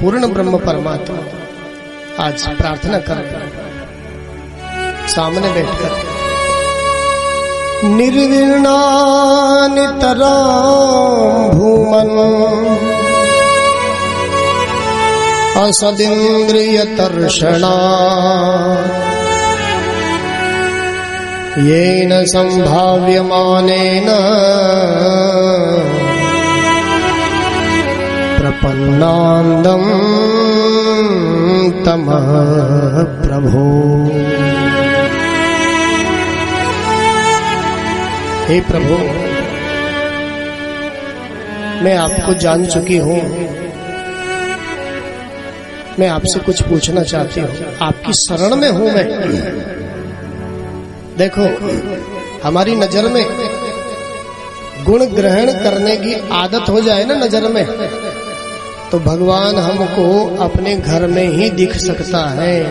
पूर्ण ब्रह्म परमात्मा आज प्रार्थना कर सामने बैठकर निर्विणानितरां भूमन् असदिन्द्रियतर्षणा येन संभाव्यमानेन प्रपन्नान्दं तमः प्रभो। हे प्रभु, मैं आपको जान चुकी हूँ, मैं आपसे कुछ पूछना चाहती हूँ, आपकी शरण में हूँ मैं। देखो, हमारी नजर में गुण ग्रहण करने की आदत हो जाए ना नजर में, तो भगवान हमको अपने घर में ही दिख सकता है,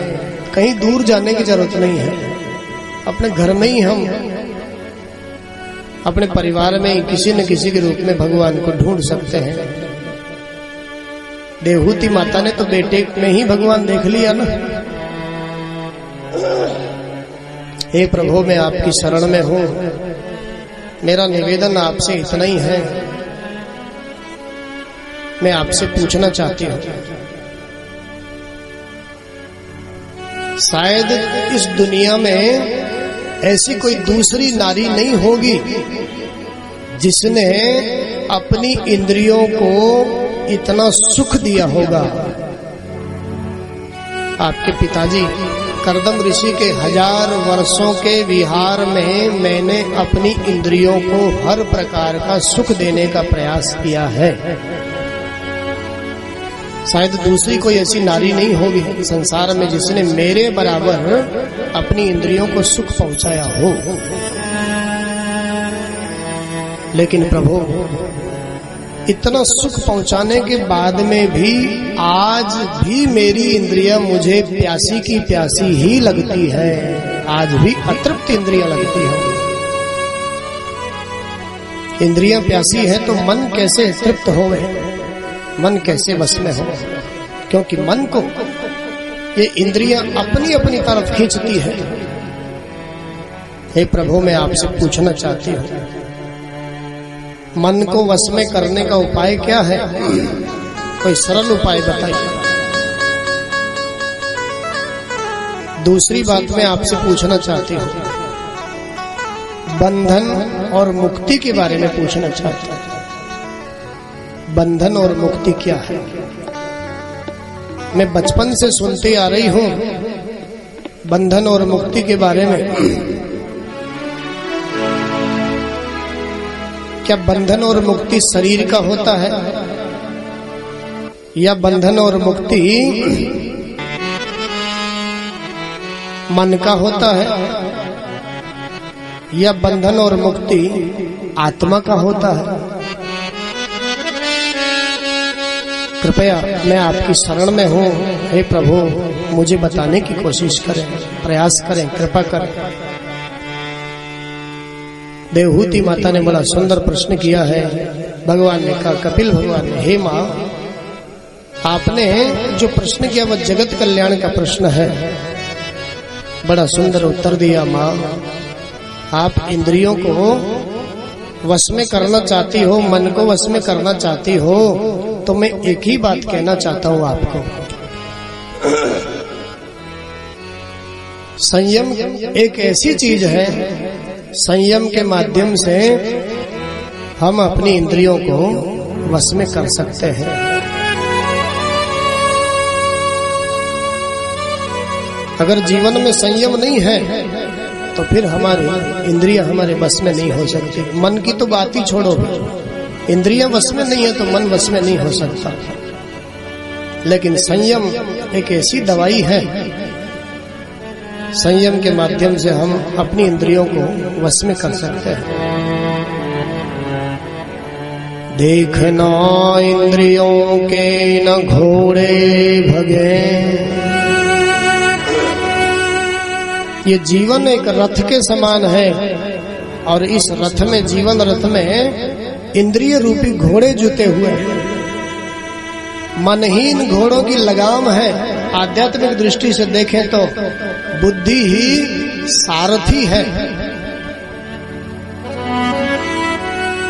कहीं दूर जाने की जरूरत नहीं है। अपने घर में ही हम अपने परिवार में ही किसी न किसी के रूप में भगवान को ढूंढ सकते हैं। देवहूति माता ने तो बेटे में ही भगवान देख लिया ना। हे प्रभु, मैं आपकी शरण में हूँ, मेरा निवेदन आपसे इतना ही है, मैं आपसे पूछना चाहती हूँ, शायद इस दुनिया में ऐसी कोई दूसरी नारी नहीं होगी जिसने अपनी इंद्रियों को इतना सुख दिया होगा। आपके पिताजी कर्दम ऋषि के 1000 वर्षों के विहार में मैंने अपनी इंद्रियों को हर प्रकार का सुख देने का प्रयास किया है। शायद दूसरी कोई ऐसी नारी नहीं होगी संसार में जिसने मेरे बराबर अपनी इंद्रियों को सुख पहुंचाया हो। लेकिन प्रभु, इतना सुख पहुंचाने के बाद में भी आज भी मेरी इंद्रियां मुझे प्यासी की प्यासी ही लगती है, आज भी अतृप्त इंद्रियां लगती है। इंद्रियां प्यासी है तो मन कैसे तृप्त होवे, मन कैसे बस में हो, क्योंकि मन को ये इंद्रियां अपनी अपनी तरफ खींचती है। हे प्रभु, मैं आपसे पूछना चाहती हूँ, मन को वश में करने का उपाय क्या है? कोई सरल उपाय बताइए। दूसरी बात मैं आपसे पूछना चाहती हूँ, बंधन और मुक्ति के बारे में पूछना चाहती हूँ। बंधन और मुक्ति क्या है? मैं बचपन से सुनती आ रही हूँ बंधन और मुक्ति के बारे में। क्या बंधन और मुक्ति शरीर का होता है, या बंधन और मुक्ति मन का होता है, या बंधन और मुक्ति आत्मा का होता है? कृपया, मैं आपकी शरण में हूँ, हे प्रभु, मुझे बताने की कोशिश करें, प्रयास करें, कृपा करें। देवहूति माता ने बड़ा सुंदर प्रश्न किया है। भगवान ने कहा, कपिल भगवान ने, हे माँ, आपने जो प्रश्न किया वह जगत कल्याण का प्रश्न है। बड़ा सुंदर उत्तर दिया माँ। आप इंद्रियों को वश में करना चाहती हो, मन को वश में करना चाहती हो, तो मैं एक ही बात कहना चाहता हूँ आपको, संयम एक ऐसी चीज है, संयम के माध्यम से हम अपनी इंद्रियों को वश में कर सकते हैं। अगर जीवन में संयम नहीं है तो फिर हमारी इंद्रियां हमारे बस में नहीं हो सकती। मन की तो बात ही छोड़ो, इंद्रियां वश में नहीं है तो मन वश में नहीं हो सकता। लेकिन संयम एक ऐसी दवाई है, संयम के माध्यम से हम अपनी इंद्रियों को वश में कर सकते हैं। देखना इंद्रियों के न घोड़े भगे, ये जीवन एक रथ के समान है और इस रथ में, जीवन रथ में इंद्रिय रूपी घोड़े जुते हुए हैं। मनहीन घोड़ों की लगाम है। आध्यात्मिक दृष्टि से देखें तो बुद्धि ही सारथी है।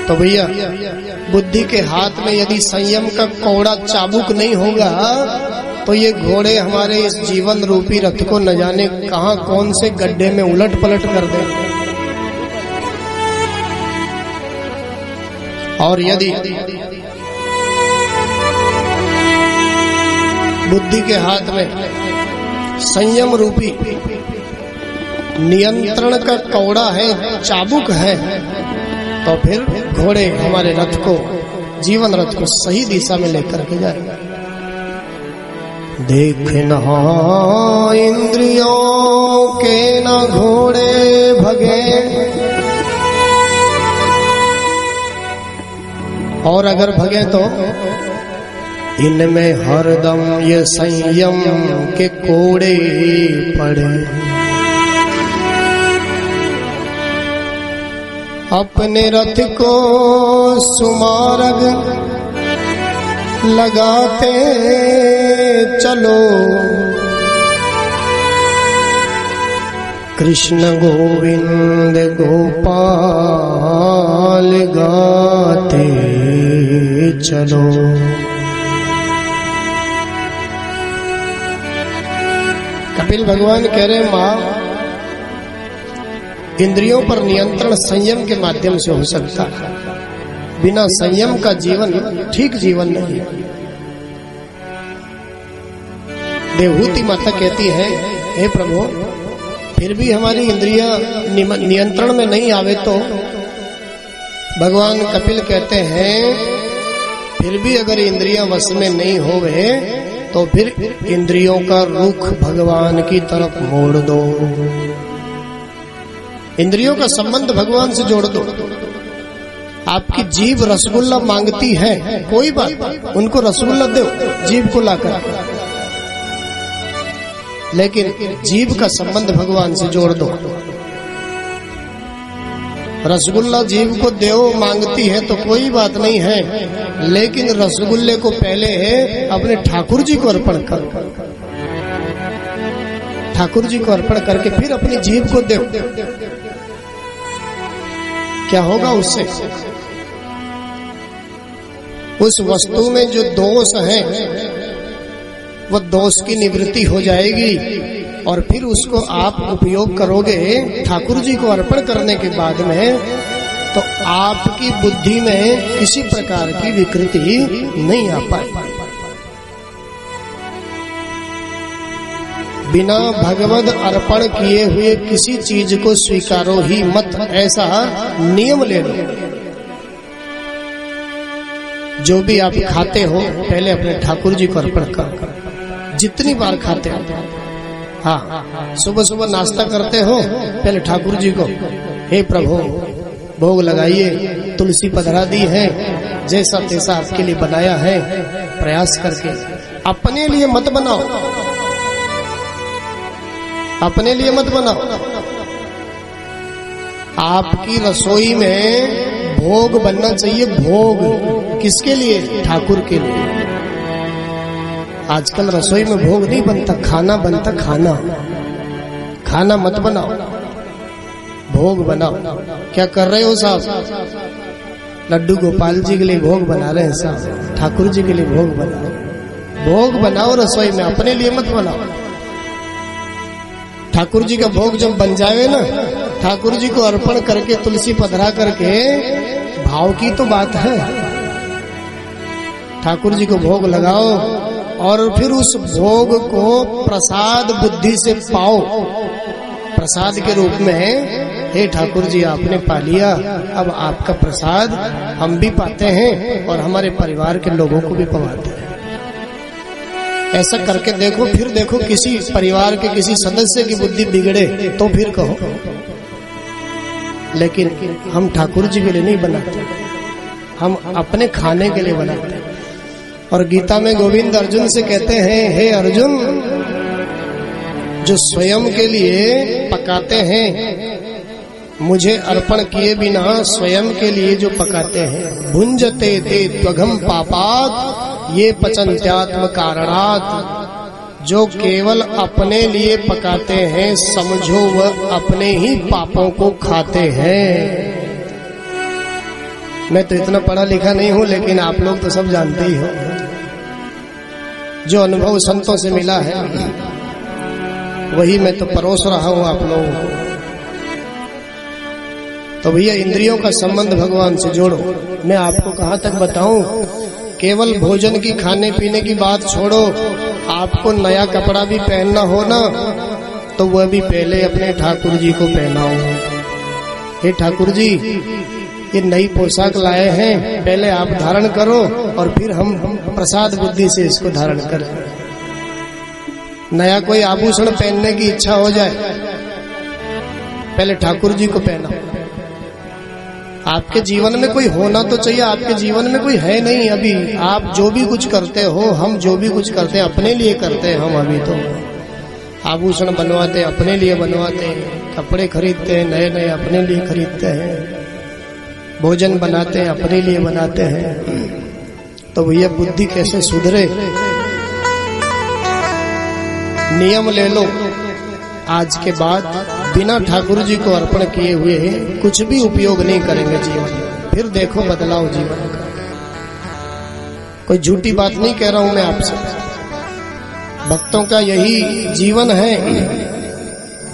तो भैया बुद्धि के हाथ में यदि संयम का कौड़ा चाबुक नहीं होगा तो ये घोड़े हमारे इस जीवन रूपी रथ को न जाने कहां कौन से गड्ढे में उलट पलट कर देंगे। और यदि बुद्धि के हाथ में संयम रूपी नियंत्रण का कौड़ा है, चाबुक है, तो फिर घोड़े हमारे रथ को, जीवन रथ को सही दिशा में लेकर के जाएंगे। देखना इंद्रियों के न घोड़े भगे, और अगर भगे तो इनमें हरदम ये संयम के कोड़े पड़े। अपने रथ को सुमार्ग लगाते चलो, कृष्ण गोविंद गोपाल गाते चलो। कपिल भगवान कह रहे माँ, इंद्रियों पर नियंत्रण संयम के माध्यम से हो सकता है। बिना संयम का जीवन ठीक जीवन नहीं है। देवहूति माता कहती है, हे प्रभु, फिर भी हमारी इंद्रियां नियंत्रण में नहीं आवे तो भगवान कपिल कहते हैं, फिर भी अगर इंद्रियां वश में नहीं होवे तो फिर इंद्रियों का रुख भगवान की तरफ मोड़ दो। इंद्रियों का संबंध भगवान से जोड़ दो। आपकी जीभ रसगुल्ला मांगती है, कोई बात, उनको रसगुल्ला दो जीभ को लाकर, लेकिन जीभ का संबंध भगवान से जोड़ दो। रसगुल्ला जीभ को देव मांगती है तो कोई बात नहीं है, लेकिन रसगुल्ले को पहले है अपने ठाकुर जी को अर्पण कर, ठाकुर जी को अर्पण करके फिर अपनी जीभ को दे। क्या होगा उससे? उस वस्तु में जो दोष है वह दोष की निवृत्ति हो जाएगी, और फिर उसको आप उपयोग करोगे ठाकुर जी को अर्पण करने के बाद में, तो आपकी बुद्धि में किसी प्रकार की विकृति नहीं आ पाएगी। बिना भगवद अर्पण किए हुए किसी चीज को स्वीकारो ही मत, ऐसा नियम ले लो। जो भी आप खाते हो पहले अपने ठाकुर जी को अर्पण कर, जितनी बार खाते हो। हाँ, सुबह सुबह नाश्ता करते हो, पहले ठाकुर जी को, हे प्रभु भोग लगाइए, तुलसी पधरा दी है, जैसा तैसा आपके लिए बनाया है, प्रयास करके। अपने लिए मत बनाओ, अपने लिए मत बनाओ। आपकी रसोई में भोग बनना चाहिए। भोग किसके लिए? ठाकुर के लिए। आजकल रसोई में भोग नहीं बनता, खाना बनता। खाना खाना मत बनाओ, भोग बनाओ। क्या कर रहे हो साहब? लड्डू गोपाल जी के लिए भोग बना रहे हैं साहब, ठाकुर जी के लिए भोग बनाओ। भोग बनाओ रसोई में, अपने लिए मत बनाओ। ठाकुर जी का भोग जब बन जाए ना, ठाकुर जी को अर्पण करके तुलसी पधरा करके, भाव की तो बात है। ठाकुर जी को भोग लगाओ और फिर उस भोग को प्रसाद बुद्धि से पाओ। प्रसाद के रूप में, हे ठाकुर जी आपने पा लिया, अब आपका प्रसाद हम भी पाते हैं और हमारे परिवार के लोगों को भी पवाते हैं। ऐसा करके देखो, फिर देखो किसी परिवार के किसी सदस्य की बुद्धि बिगड़े तो फिर कहो। लेकिन हम ठाकुर जी के लिए नहीं बनाते, हम अपने खाने के लिए बनाते हैं। और गीता में गोविंद अर्जुन से कहते हैं, हे अर्जुन, जो स्वयं के लिए पकाते हैं, मुझे अर्पण किए बिना स्वयं के लिए जो पकाते हैं, भुंजते ते त्वघम पापात् ये पचन्त्यात्म कारणात्, जो केवल अपने लिए पकाते हैं समझो वह अपने ही पापों को खाते हैं। मैं तो इतना पढ़ा लिखा नहीं हूं, लेकिन आप लोग तो सब जानते ही हो। जो अनुभव संतों से मिला है वही मैं तो परोस रहा हूं आप लोगों को। तो भैया इंद्रियों का संबंध भगवान से जोड़ो। मैं आपको कहां तक बताऊं, केवल भोजन की खाने पीने की बात छोड़ो, आपको नया कपड़ा भी पहनना हो ना तो वह भी पहले अपने ठाकुर जी को पहनाओ। हे ठाकुर जी, ये नई पोशाक लाए हैं, पहले आप धारण करो और फिर हम प्रसाद बुद्धि से इसको धारण करें। नया कोई आभूषण पहनने की इच्छा हो जाए, पहले ठाकुर जी को पहनाओ। आपके जीवन में कोई होना तो चाहिए, आपके जीवन में कोई है नहीं अभी। आप जो भी कुछ करते हो, हम जो भी कुछ करते हैं अपने लिए करते हैं। हम अभी तो आभूषण बनवाते हैं, अपने लिए बनवाते हैं, कपड़े खरीदते हैं नए नए, अपने लिए खरीदते हैं, भोजन बनाते हैं, अपने लिए बनाते हैं। तो भैया बुद्धि कैसे सुधरे? नियम ले लो, आज के बाद बिना ठाकुर जी को अर्पण किए हुए कुछ भी उपयोग नहीं करेंगे जीवन में। फिर देखो बदलाव जीवन का। कोई झूठी बात नहीं कह रहा हूं मैं आपसे, भक्तों का यही जीवन है।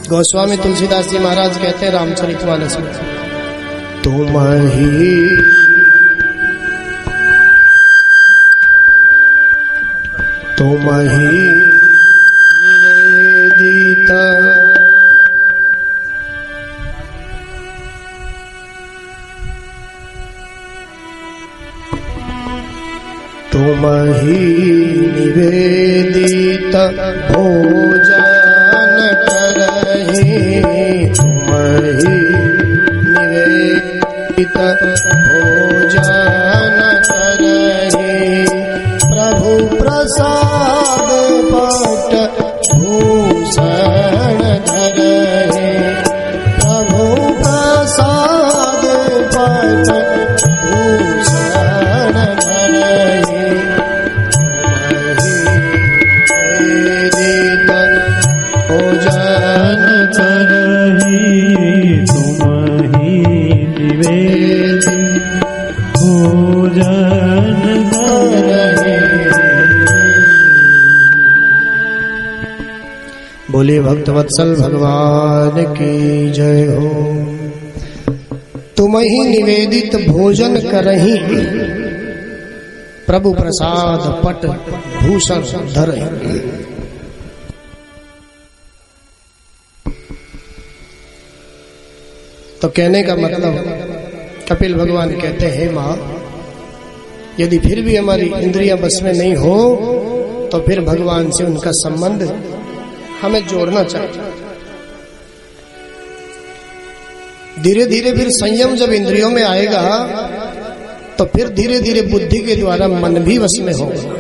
गोस्वामी तुलसीदास जी महाराज कहते हैं रामचरितमानस में, तुम ही निवेदिता तुम ही निवेदित भोजन करहि, तुम ही निवेदित भोजन करहि, प्रभु प्रसाद पट भूषण धरहि, प्रभु प्रसाद पट भूषण धरहि, भोजन करहि, तुम ही निवेदित भोजन करहि। बोले भक्तवत्सल भगवान की जय हो। तुम ही निवेदित भोजन करहि, प्रभु प्रसाद पट भूषण धरहि। तो कहने का मतलब कपिल भगवान कहते हैं, माँ यदि फिर भी हमारी इंद्रियां बस में नहीं हो तो फिर भगवान से उनका संबंध हमें जोड़ना चाहिए। धीरे धीरे फिर संयम जब इंद्रियों में आएगा तो फिर धीरे धीरे बुद्धि के द्वारा मन भी वश में होगा।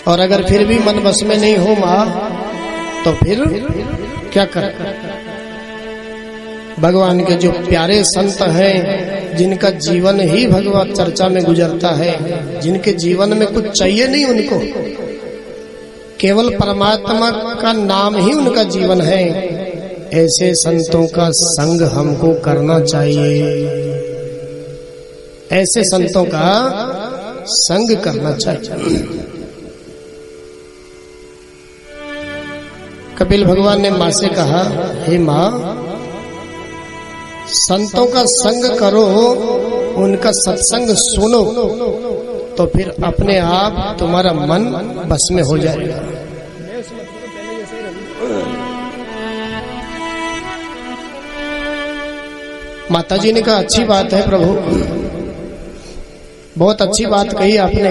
और अगर फिर भी मन वश में नहीं हो माँ तो फिर क्या करें? भगवान के जो प्यारे संत हैं, जिनका जीवन ही भगवत चर्चा में गुजरता है, जिनके जीवन में कुछ चाहिए नहीं उनको, केवल परमात्मा का नाम ही उनका जीवन है, ऐसे संतों का संग हमको करना चाहिए। ऐसे संतों का संग करना चाहिए। कपिल भगवान ने माँ से कहा, हे माँ संतों का संग करो, उनका सत्संग सुनो, तो फिर अपने आप तुम्हारा मन बस में हो जाएगा। माता जी ने कहा, अच्छी बात है प्रभु, बहुत अच्छी बात कही आपने।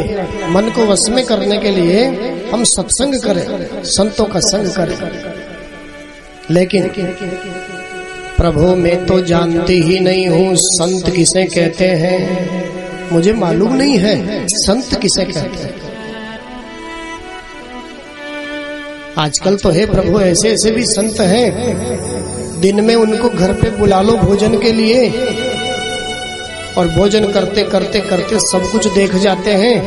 मन को वश में करने के लिए हम सत्संग करें, संतों का संग करें। लेकिन प्रभु मैं तो जानती ही नहीं हूँ संत किसे कहते हैं, मुझे मालूम नहीं है संत किसे कहते हैं। आजकल तो है प्रभु ऐसे ऐसे भी संत हैं, दिन में उनको घर पे बुला लो भोजन के लिए, और भोजन करते करते करते सब कुछ देख जाते हैं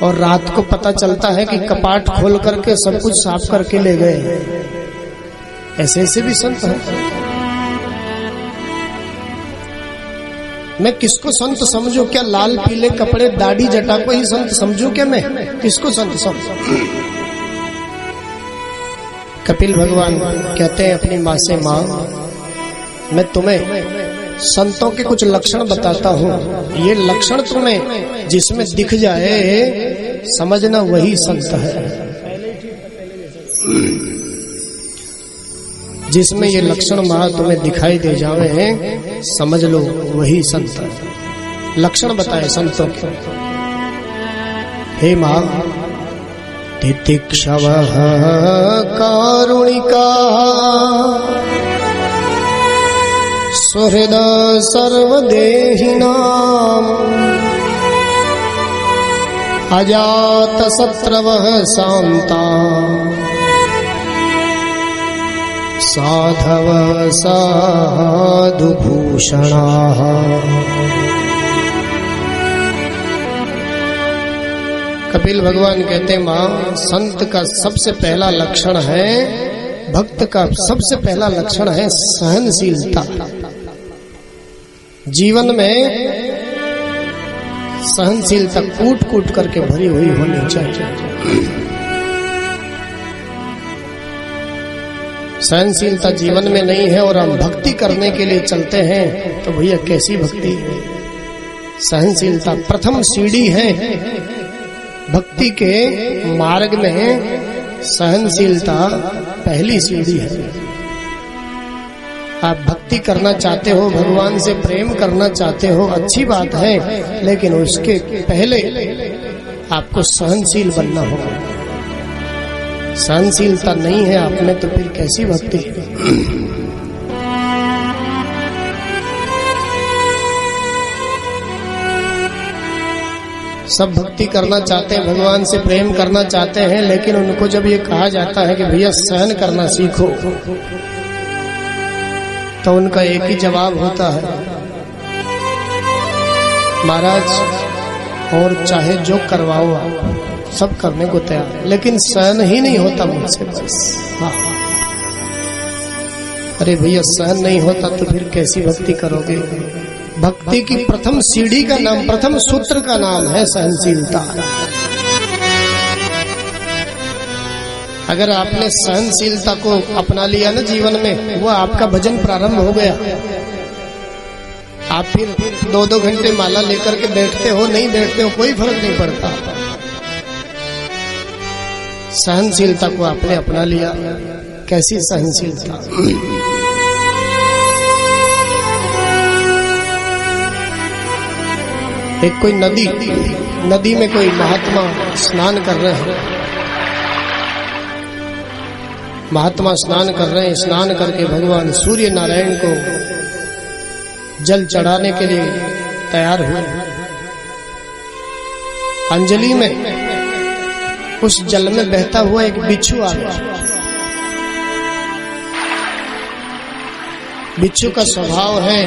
और रात को पता चलता है कि कपाट खोल करके सब कुछ साफ करके ले गए। ऐसे ऐसे भी संत हैं। मैं किसको संत समझूं? क्या लाल पीले कपड़े दाढ़ी जटा को ही संत समझूं? क्या मैं किसको संत समझूं? कपिल भगवान कहते हैं अपनी माँ से, माँ मैं तुम्हें संतों के कुछ लक्षण बताता हूँ, ये लक्षण तुम्हें जिसमें दिख जाए समझना वही संत है। जिसमें ये लक्षण माँ तुम्हें दिखाई दे जावे समझ लो वही संत है। लक्षण बताए संतों के। हे माँ, तितिक्षवः कारुणिका सुहृद सर्वदेहिनां अजात शत्रवः शान्ता साधव साधुभूषणाः। कपिल भगवान कहते हैं, माँ संत का सबसे पहला लक्षण है, भक्त का सबसे पहला लक्षण है सहनशीलता। जीवन में सहनशीलता कूट कूट करके भरी हुई होनी चाहिए। सहनशीलता जीवन में नहीं है और हम भक्ति करने के लिए चलते हैं तो भैया कैसी भक्ति है? सहनशीलता प्रथम सीढ़ी है भक्ति के मार्ग में। सहनशीलता पहली सीढ़ी है। आप भक्ति करना चाहते हो, भगवान से प्रेम करना चाहते हो, अच्छी बात है, लेकिन उसके पहले आपको सहनशील बनना होगा। सहनशीलता नहीं है आप में तो फिर कैसी भक्ति है? सब भक्ति करना चाहते हैं, भगवान से प्रेम करना चाहते हैं, लेकिन उनको जब ये कहा जाता है कि भैया सहन करना सीखो, तो उनका एक ही जवाब होता है, महाराज और चाहे जो करवाओ आप सब करने को तैयार, लेकिन सहन ही नहीं होता मुझसे बस। हाँ, अरे भैया सहन नहीं होता तो फिर कैसी भक्ति करोगे? भक्ति की प्रथम सीढ़ी का नाम, प्रथम सूत्र का नाम है सहनशीलता। अगर आपने सहनशीलता को अपना लिया ना जीवन में, वो आपका भजन प्रारंभ हो गया। आप फिर 2-2 घंटे माला लेकर के बैठते हो, नहीं बैठते हो, कोई फर्क नहीं पड़ता। सहनशीलता को आपने अपना लिया। कैसी सहनशीलता? एक कोई नदी में कोई महात्मा स्नान कर रहे हैं। महात्मा स्नान कर रहे हैं। स्नान करके भगवान सूर्य नारायण को जल चढ़ाने के लिए तैयार हुए। अंजलि में उस जल में बहता हुआ एक बिच्छू आ गया। बिच्छू का स्वभाव है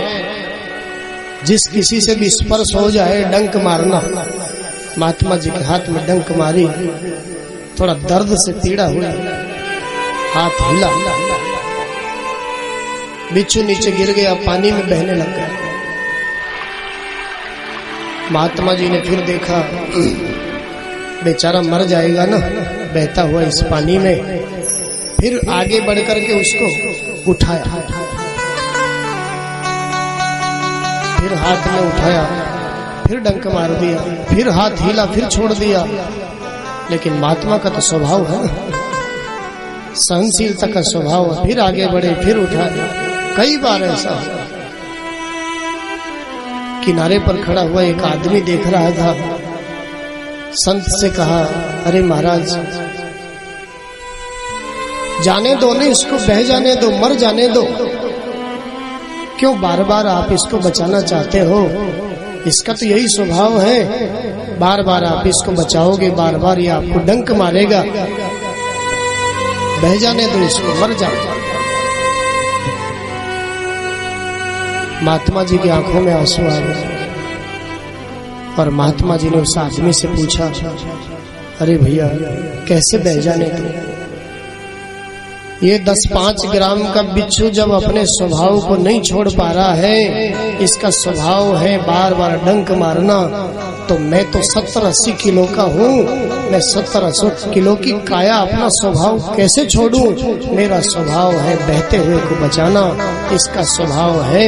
जिस किसी से भी स्पर्श हो जाए डंक मारना। महात्मा जी के हाथ में डंक मारी, थोड़ा दर्द से पीड़ा हुई, हाथ हिला, बिच्छू नीचे गिर गया, पानी में बहने लग गया। महात्मा जी ने फिर देखा बेचारा मर जाएगा ना बहता हुआ इस पानी में। फिर आगे बढ़ करके उसको उठाया, फिर हाथ में उठाया, फिर डंक मार दिया, फिर हाथ हिला, फिर छोड़ दिया। लेकिन महात्मा का तो स्वभाव है, सहनशीलता का स्वभाव है। फिर आगे बढ़े, फिर उठाया। कई बार ऐसा किनारे पर खड़ा हुआ एक आदमी देख रहा था। संत से कहा, अरे महाराज जाने दो ना इसको, बह जाने दो, मर जाने दो, क्यों बार बार आप इसको बचाना चाहते हो? इसका तो यही स्वभाव है, बार बार आप इसको बचाओगे, बार बार ये आपको डंक मारेगा, बह जाने दो इसको, मर जाओ। महात्मा जी की आंखों में आंसू आ गए और महात्मा जी ने उस आदमी से पूछा, अरे भैया कैसे बह जाने तू? ये 10-5 ग्राम का बिच्छू जब अपने स्वभाव को नहीं छोड़ पा रहा है, इसका स्वभाव है बार बार डंक मारना, तो मैं तो 70-80 किलो का हूँ, मैं 70-80 किलो की काया अपना स्वभाव कैसे छोड़ूं? मेरा स्वभाव है बहते हुए को बचाना, इसका स्वभाव है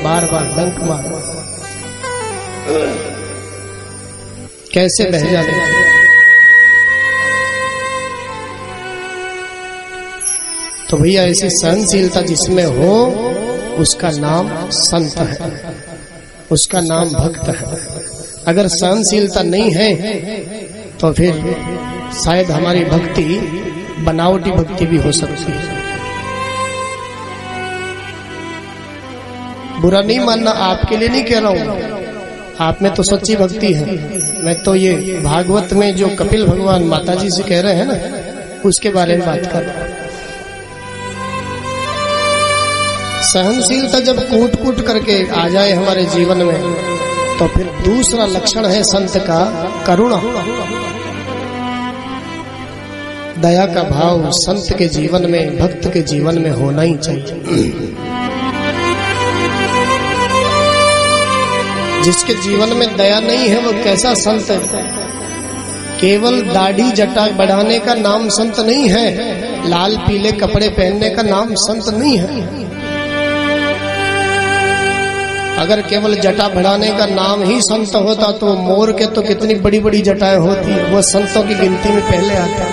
बार बार डंक मारना, कैसे बह जाने? तो भैया ऐसी सहनशीलता जिसमें हो उसका नाम संत है, उसका नाम भक्त है। अगर सहनशीलता नहीं है तो फिर शायद हमारी भक्ति बनावटी भक्ति भी हो सकती है। बुरा नहीं मानना, आपके लिए नहीं कह रहा हूं, आप में तो सच्ची भक्ति है। मैं तो ये भागवत में जो कपिल भगवान माता जी से कह रहे हैं ना, उसके बारे में बात कर रहा हूं। सहनशीलता जब कूट कूट करके आ जाए हमारे जीवन में, तो फिर दूसरा लक्षण है संत का करुणा, दया का भाव संत के जीवन में, भक्त के जीवन में होना ही चाहिए। जिसके जीवन में दया नहीं है वो कैसा संत है? केवल दाढ़ी जटा बढ़ाने का नाम संत नहीं है, लाल पीले कपड़े पहनने का नाम संत नहीं है। अगर केवल जटा बढ़ाने का नाम ही संत होता तो मोर के तो कितनी बड़ी बड़ी जटाएं होती, वो संतों की गिनती में पहले आता।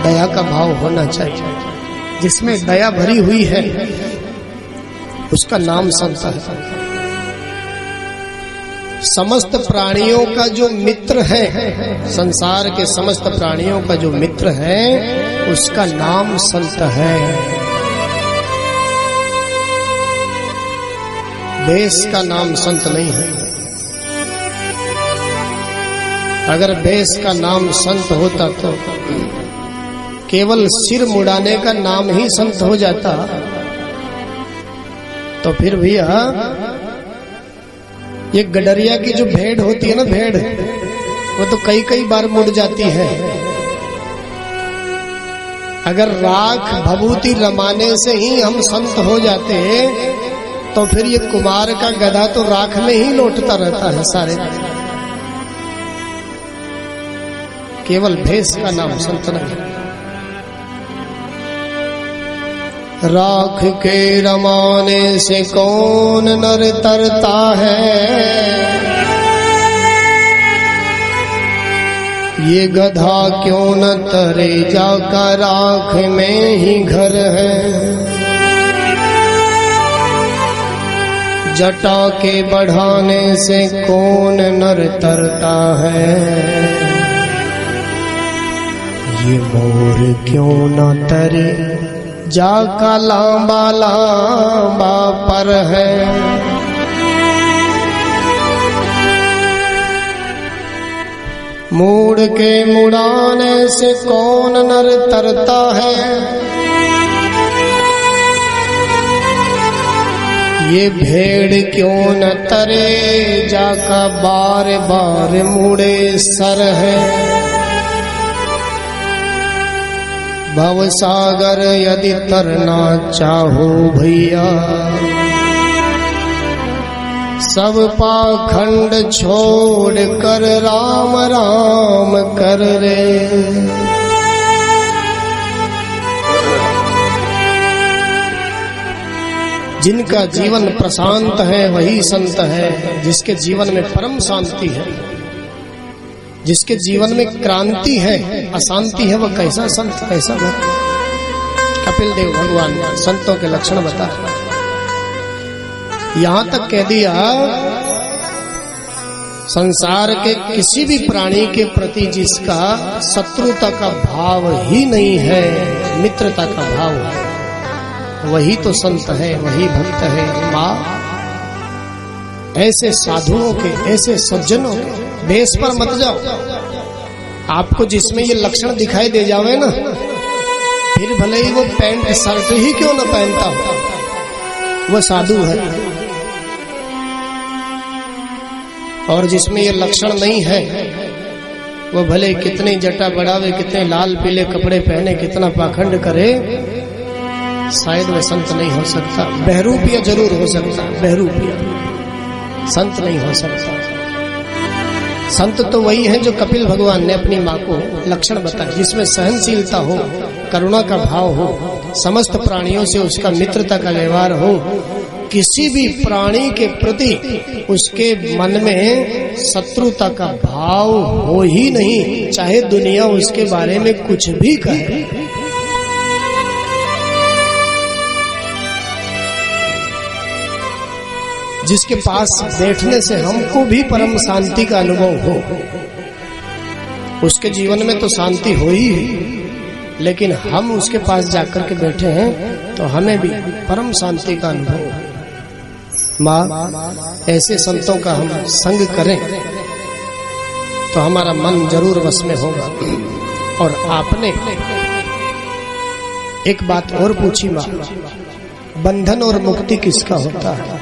दया का भाव होना चाहिए, जिसमें दया भरी हुई है उसका नाम संत है। समस्त प्राणियों का जो मित्र है, संसार के समस्त प्राणियों का जो मित्र है उसका नाम संत है। देश का नाम संत नहीं है। अगर देश का नाम संत होता तो केवल सिर मुड़ाने का नाम ही संत हो जाता, तो फिर भैया ये गडरिया की जो भेड़ होती है ना, भेड़, वो तो कई कई बार मुड़ जाती है। अगर राख भभूति रमाने से ही हम संत हो जाते तो फिर ये कुमार का गधा तो राख में ही लौटता रहता है सारे। केवल भेष का नाम संत नहीं। राख के रमाने से कौन नर तरता है, ये गधा क्यों न तरे, जाका राख में ही घर है। जटा के बढ़ाने से कौन नर तरता है, ये मोर क्यों न तरे, जाका लांबा लांबा पर है। मूड़ के मुड़ाने से कौन नर तरता है, ये भेड़ क्यों न तरे, जाका बार बार मुड़े सर है। भवसागर यदि तरना चाहो भैया, सब पाखंड छोड़ कर राम राम कर रे। जिनका जीवन प्रशांत है वही संत है, जिसके जीवन में परम शांति है, जिसके जीवन में क्रांति है, अशांति है, वह कैसा संत, कैसा भक्त। कपिल देव भगवान संतों के लक्षण बता, यहां तक कह दिया संसार के किसी भी प्राणी के प्रति जिसका शत्रुता का भाव ही नहीं है, मित्रता का भाव है, वही तो संत है, वही भक्त है। माँ ऐसे साधुओं के, ऐसे सज्जनों के देश पर मत जाओ। आपको जिसमें ये लक्षण दिखाई दे जावे ना, फिर भले ही वो पैंट शर्ट ही क्यों न पहनता हो, वह साधु है, और जिसमें ये लक्षण नहीं है वो भले कितनी जटा बढ़ावे, कितने लाल पीले कपड़े पहने, कितना पाखंड करे, शायद वह संत नहीं हो सकता। बहरूपिया जरूर हो सकता, बहरूपिया, संत नहीं हो सकता। संत तो वही है जो कपिल भगवान ने अपनी माँ को लक्षण बताया, जिसमें सहनशीलता हो, करुणा का भाव हो, समस्त प्राणियों से उसका मित्रता का व्यवहार हो, किसी भी प्राणी के प्रति उसके मन में शत्रुता का भाव हो ही नहीं, चाहे दुनिया उसके बारे में कुछ भी कहे। जिसके पास बैठने से हमको भी परम शांति का अनुभव हो, उसके जीवन में तो शांति हो ही, लेकिन हम उसके पास जाकर के बैठे हैं तो हमें भी परम शांति का अनुभव हो। माँ, ऐसे संतों का हम संग करें तो हमारा मन जरूर वश में होगा। और आपने एक बात और पूछी माँ, बंधन और मुक्ति किसका होता है,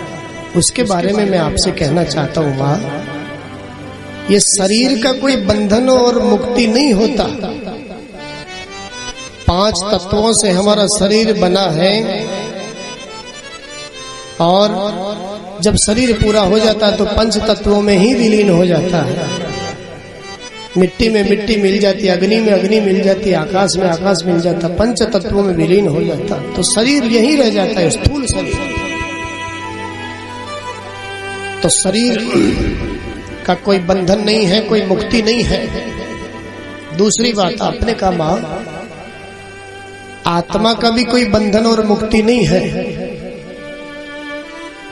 उसके बारे में मैं आपसे कहना चाहता हूँ माँ, ये शरीर का कोई बंधन और मुक्ति नहीं होता। 5 तत्वों से हमारा शरीर बना है, और जब शरीर पूरा हो जाता है तो 5 तत्वों में ही विलीन हो जाता है। मिट्टी में मिट्टी मिल जाती है, अग्नि में अग्नि मिल जाती है, आकाश में आकाश मिल जाता है, 5 तत्वों में विलीन हो जाता है, तो शरीर यही रह जाता है, स्थूल शरीर। तो शरीर का कोई बंधन नहीं है, कोई मुक्ति नहीं है। दूसरी बात आपने कहा मां, आत्मा का भी कोई बंधन और मुक्ति नहीं है।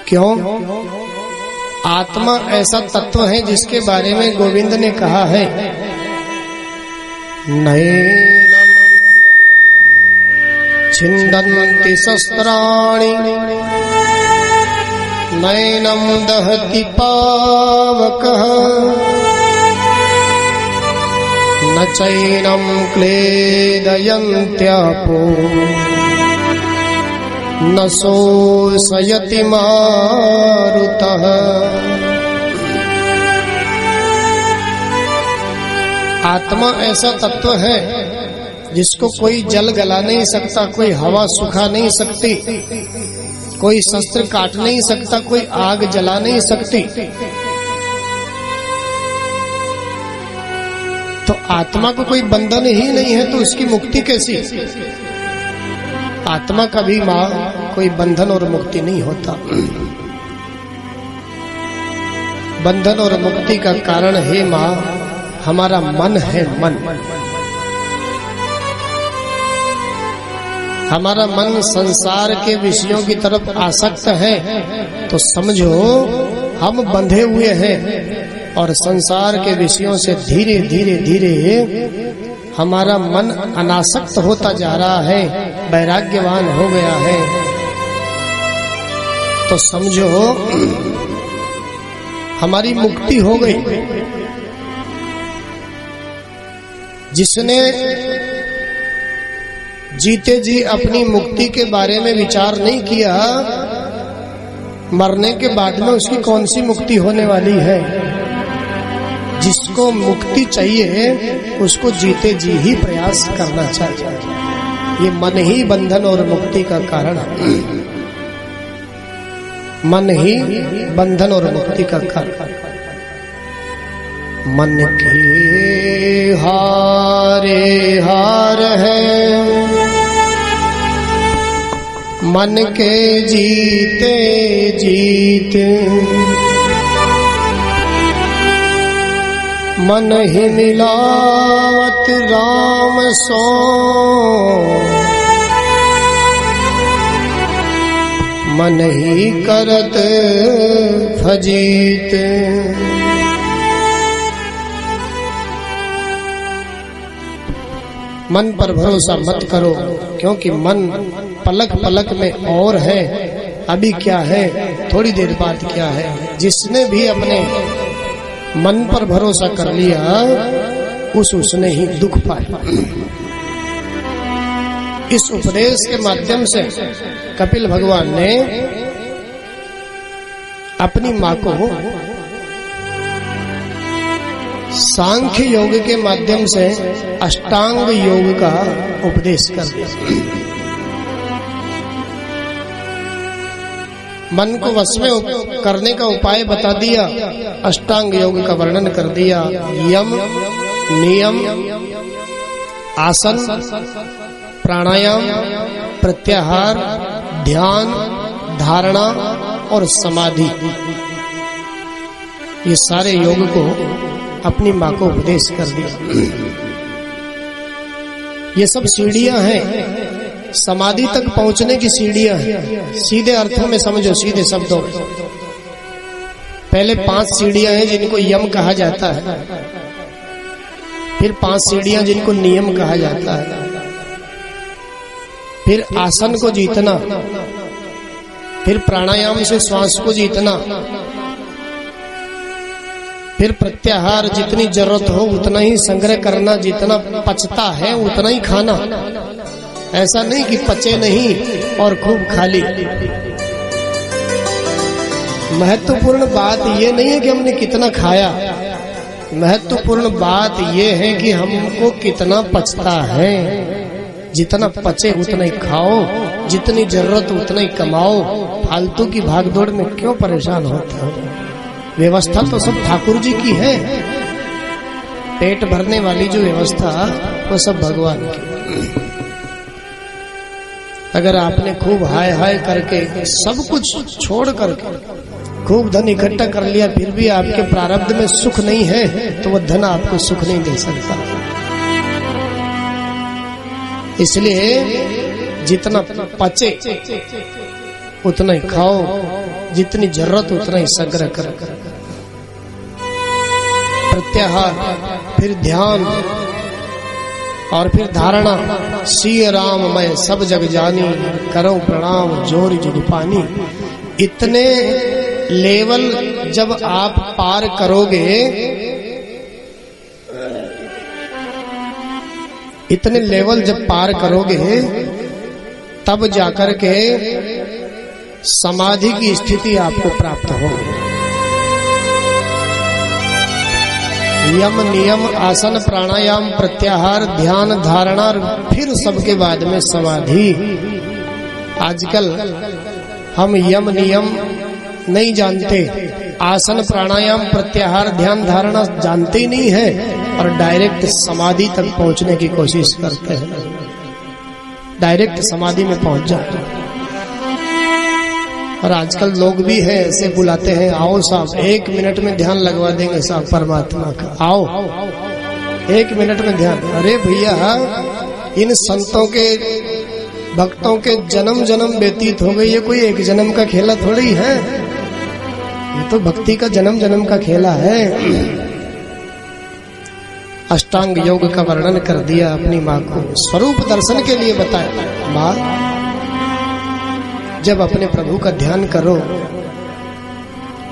क्यों? आत्मा ऐसा तत्व है जिसके बारे में गोविंद ने कहा है, नैनम छिन्दन्ति शस्त्राणि नैनम दहति पावकः न चैनम क्लेदयन्त्यापो न शोषयति मारुतः। आत्मा ऐसा तत्व है जिसको कोई जल गला नहीं सकता, कोई हवा सुखा नहीं सकती, कोई शस्त्र काट नहीं सकता, कोई आग जला नहीं सकती। तो आत्मा को कोई बंधन ही नहीं है, तो उसकी मुक्ति कैसी? आत्मा का भी मां कोई बंधन और मुक्ति नहीं होता। बंधन और मुक्ति का कारण है मां हमारा मन है। मन, हमारा मन संसार के विषयों की तरफ आसक्त है, तो समझो हम बंधे हुए हैं, और संसार के विषयों से धीरे धीरे धीरे हमारा मन अनासक्त होता जा रहा है, वैराग्यवान हो गया है। तो समझो हमारी मुक्ति हो गई। जिसने जीते जी अपनी मुक्ति के बारे में विचार नहीं किया, मरने के बाद में उसकी कौन सी मुक्ति होने वाली है? जिसको मुक्ति चाहिए उसको जीते जी ही प्रयास करना चाहिए। ये मन ही बंधन और मुक्ति का कारण है। मन ही बंधन और मुक्ति का कारण। मन के हारे हार है, मन के जीते जीत, मन ही मिलावत राम सो, मन ही करत फजीत। मन पर भरोसा मत करो, क्योंकि मन पलक पलक में और है, अभी क्या है, थोड़ी देर बाद क्या है। जिसने भी अपने मन पर भरोसा कर लिया उसने ही दुख पाया। इस उपदेश के माध्यम से कपिल भगवान ने अपनी मां को सांख्य योग के माध्यम से अष्टांग योग का उपदेश कर दिया। मन को वश में करने का उपाय बता दिया, अष्टांग योग का वर्णन कर दिया। यम, नियम, आसन, प्राणायाम, प्रत्याहार, ध्यान, धारणा और समाधि, ये सारे योग को अपनी मां को उपदेश कर दिया। ये सब सीढ़ियां हैं, समाधि तक पहुंचने की सीढ़ियां हैं। सीधे अर्थों में समझो, सीधे शब्दों में। पहले 5 सीढ़ियां हैं जिनको यम कहा जाता है, फिर 5 सीढ़ियां जिनको नियम कहा जाता है, फिर आसन को जीतना, फिर प्राणायाम से श्वास को जीतना, फिर प्रत्याहार, जितनी जरूरत हो उतना ही संग्रह करना, जितना पचता है उतना ही खाना। ऐसा नहीं कि पचे नहीं और खूब खाली। महत्वपूर्ण बात ये नहीं है कि हमने कितना खाया, महत्वपूर्ण बात ये है कि हमको कितना पचता है। जितना पचे उतना ही खाओ, जितनी जरूरत उतना ही कमाओ। फालतू की भागदौड़ में क्यों परेशान होते हो? व्यवस्था तो सब ठाकुर जी की है। पेट भरने वाली जो व्यवस्था वो सब भगवान की। अगर आपने खूब हाय हाय करके सब कुछ छोड़ करके खूब धन इकट्ठा कर लिया, फिर भी आपके प्रारब्ध में सुख नहीं है, तो वो धन आपको सुख नहीं दे सकता। इसलिए जितना पचे उतना ही खाओ, जितनी जरूरत उतना ही संग्रह करो। प्रत्याहार, फिर ध्यान और फिर धारणा। सिय राम मैं सब जग जानी, करो प्रणाम जोर जुग पानी। इतने लेवल जब आप पार करोगे, इतने लेवल जब पार करोगे, तब जाकर के समाधि की स्थिति आपको प्राप्त होगी। यम, नियम, आसन, प्राणायाम, प्रत्याहार, ध्यान, धारणा, फिर सबके बाद में समाधि। आजकल हम यम नियम नहीं जानते, आसन, प्राणायाम, प्रत्याहार, ध्यान, धारणा जानते ही नहीं है, और डायरेक्ट समाधि तक पहुंचने की कोशिश करते हैं। डायरेक्ट समाधि में पहुंच जाते हैं। और आजकल लोग भी हैं ऐसे, बुलाते हैं, आओ साहब 1 मिनट में ध्यान लगवा देंगे साहब परमात्मा का, आओ 1 मिनट में ध्यान। अरे भैया, इन संतों के भक्तों के जन्म जन्म व्यतीत हो गए, ये कोई एक जन्म का खेला थोड़ी है, ये तो भक्ति का जन्म जन्म का खेला है। अष्टांग योग का वर्णन कर दिया, अपनी माँ को स्वरूप दर्शन के लिए बताया। माँ, जब अपने प्रभु का ध्यान करो,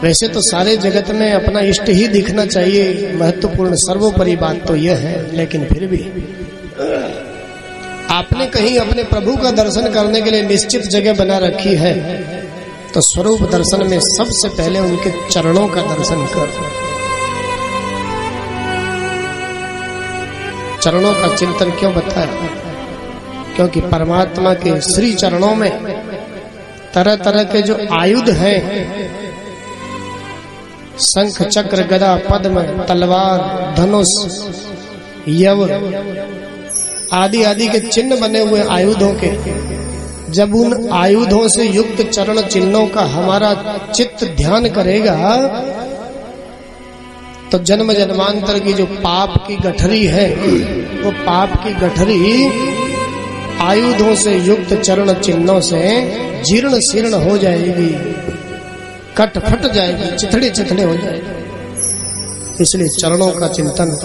वैसे तो सारे जगत में अपना इष्ट ही दिखना चाहिए, महत्वपूर्ण सर्वोपरि बात तो यह है, लेकिन फिर भी आपने कहीं अपने प्रभु का दर्शन करने के लिए निश्चित जगह बना रखी है, तो स्वरूप दर्शन में सबसे पहले उनके चरणों का दर्शन करो। चरणों का चिंतन क्यों बताया? क्योंकि परमात्मा के श्री चरणों में तरह तरह के जो आयुध हैं, शंख, चक्र, गदा, पद्म, तलवार, धनुष, यव आदि आदि के चिन्ह बने हुए आयुधों के, जब उन आयुधों से युक्त चरण चिन्हों का हमारा चित्त ध्यान करेगा, तो जन्म जन्मांतर की जो पाप की गठरी है, वो पाप की गठरी आयुधों से युक्त चरण चिन्हों से जीर्ण शीर्ण हो जाएगी, कट फट जाएगी, चिथड़े चिथड़े हो जाएगी। इसलिए चरणों का चिंतन,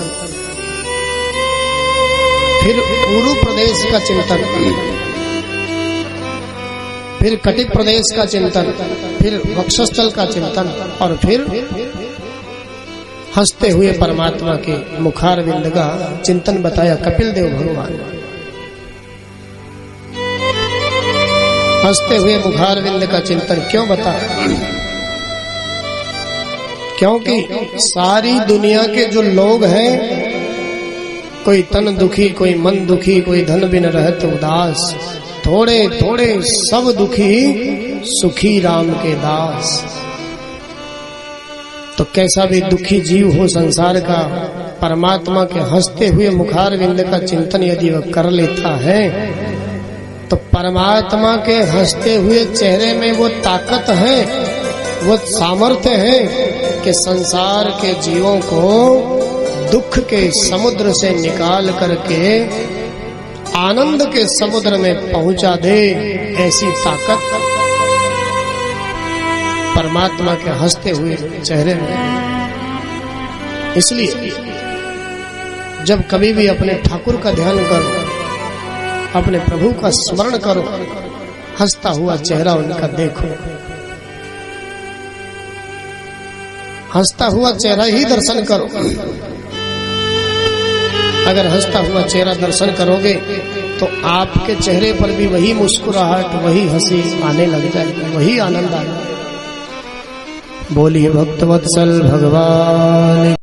फिर पूर्व प्रदेश का चिंतन, फिर कटिप प्रदेश का चिंतन, फिर वक्षस्थल का चिंतन, और फिर हंसते हुए परमात्मा के मुखारविंद का चिंतन बताया कपिल देव भगवान। हंसते हुए मुखारविंद का चिंतन क्यों बताया? क्योंकि सारी दुनिया के जो लोग हैं, कोई तन दुखी, कोई मन दुखी, कोई धन बिन रहत उदास, थोड़े थोड़े सब दुखी, सुखी राम के दास। तो कैसा भी दुखी जीव हो संसार का, परमात्मा के हंसते हुए मुखारविंद का चिंतन यदि वह कर लेता है, तो परमात्मा के हंसते हुए चेहरे में वो ताकत है, वो सामर्थ्य है कि संसार के जीवों को दुख के समुद्र से निकाल करके आनंद के समुद्र में पहुंचा दे। ऐसी ताकत परमात्मा के हंसते हुए चेहरे में। इसलिए जब कभी भी अपने ठाकुर का ध्यान करो, अपने प्रभु का स्मरण करो, हंसता हुआ चेहरा उनका देखो, हंसता हुआ चेहरा ही दर्शन करो। अगर हंसता हुआ चेहरा दर्शन करोगे तो आपके चेहरे पर भी वही मुस्कुराहट, वही हंसी आने लग जाएगी, वही आनंद आएगा। बोलिए भक्तवत्सल भगवान।